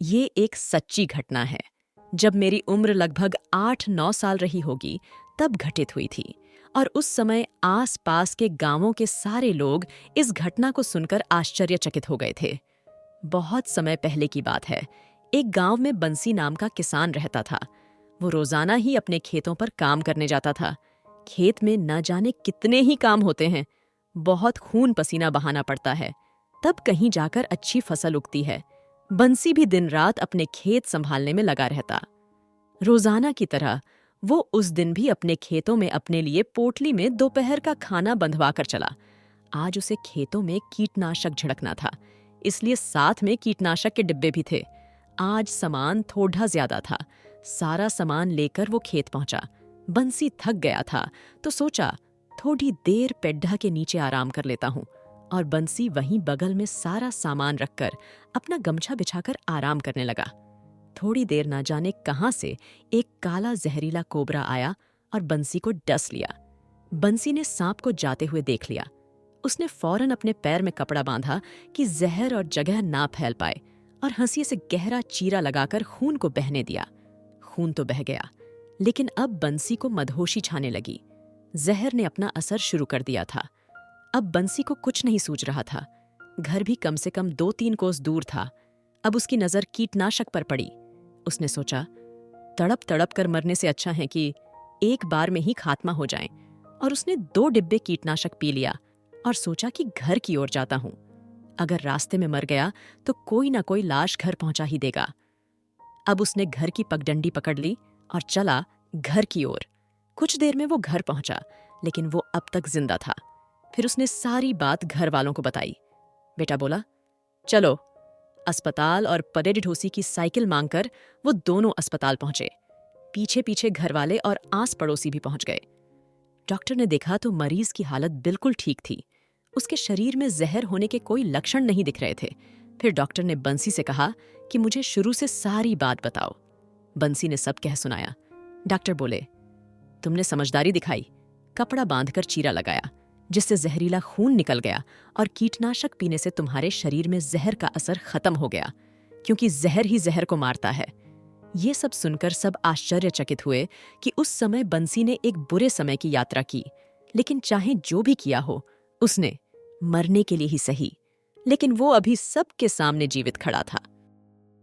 ये एक सच्ची घटना है। जब मेरी उम्र लगभग 8-9 साल रही होगी, तब घटित हुई थी। और उस समय आस-पास के गांवों के सारे लोग इस घटना को सुनकर आश्चर्यचकित हो गए थे। बहुत समय पहले की बात है। एक गांव में बंसी नाम का किसान रहता था। वो रोजाना ही अपने खेतों पर काम करने जाता था। खेत में न जाने कितने ही काम होते हैं। बहुत खून पसीना बहाना पड़ता है, तब कहीं जाकर अच्छी फसल उगती है। बंसी भी दिन रात अपने खेत संभालने में लगा रहता। रोजाना की तरह वो उस दिन भी अपने खेतों में अपने लिए पोटली में दोपहर का खाना बंधवा कर चला। आज उसे खेतों में कीटनाशक छिड़कना था, इसलिए साथ में कीटनाशक के डिब्बे भी थे। आज सामान थोड़ा ज्यादा था। सारा सामान लेकर वो खेत पहुंचा। बंसी थक गया था, तो सोचा थोड़ी देर पेड्ढा के नीचे आराम कर लेता हूँ। और बंसी वहीं बगल में सारा सामान रखकर अपना गमछा बिछाकर आराम करने लगा। थोड़ी देर ना जाने कहां से एक काला जहरीला कोबरा आया और बंसी को डस लिया। बंसी ने सांप को जाते हुए देख लिया। उसने फौरन अपने पैर में कपड़ा बांधा कि जहर और जगह ना फैल पाए, और हंसी से गहरा चीरा लगाकर खून को बहने दिया। खून तो बह गया, लेकिन अब बंसी को मदहोशी छाने लगी। जहर ने अपना असर शुरू कर दिया था। अब बंसी को कुछ नहीं सूझ रहा था। घर भी कम से कम 2-3 कोस दूर था। अब उसकी नजर कीटनाशक पर पड़ी। उसने सोचा, तड़प तड़प कर मरने से अच्छा है कि एक बार में ही खात्मा हो जाए। और उसने 2 डिब्बे कीटनाशक पी लिया और सोचा कि घर की ओर जाता हूं। अगर रास्ते में मर गया तो कोई ना कोई लाश घर पहुंचा ही देगा। अब उसने घर की पगडंडी पकड़ ली और चला घर की ओर। कुछ देर में वो घर पहुंचा, लेकिन वो अब तक जिंदा था। फिर उसने सारी बात घर वालों को बताई। बेटा बोला, चलो। अस्पताल और परेड ढोसी की साइकिल मांगकर वो दोनों अस्पताल पहुंचे। पीछे पीछे घर वाले और आस पड़ोसी भी पहुंच गए। डॉक्टर ने देखा तो मरीज की हालत बिल्कुल ठीक थी। उसके शरीर में जहर होने के कोई लक्षण नहीं दिख रहे थे। फिर डॉक्टर ने बंसी से कहा कि मुझे शुरू से सारी बात बताओ। बंसी ने सब कह सुनाया। डॉक्टर बोले, तुमने समझदारी दिखाई। कपड़ा बांधकर चीरा लगाया, जिससे जहरीला खून निकल गया, और कीटनाशक पीने से तुम्हारे शरीर में जहर का असर खत्म हो गया, क्योंकि जहर ही जहर को मारता है। ये सब सुनकर सब आश्चर्यचकित हुए कि उस समय बंसी ने एक बुरे समय की यात्रा की, लेकिन चाहे जो भी किया हो, उसने मरने के लिए ही सही, लेकिन वो अभी सबके सामने जीवित खड़ा था।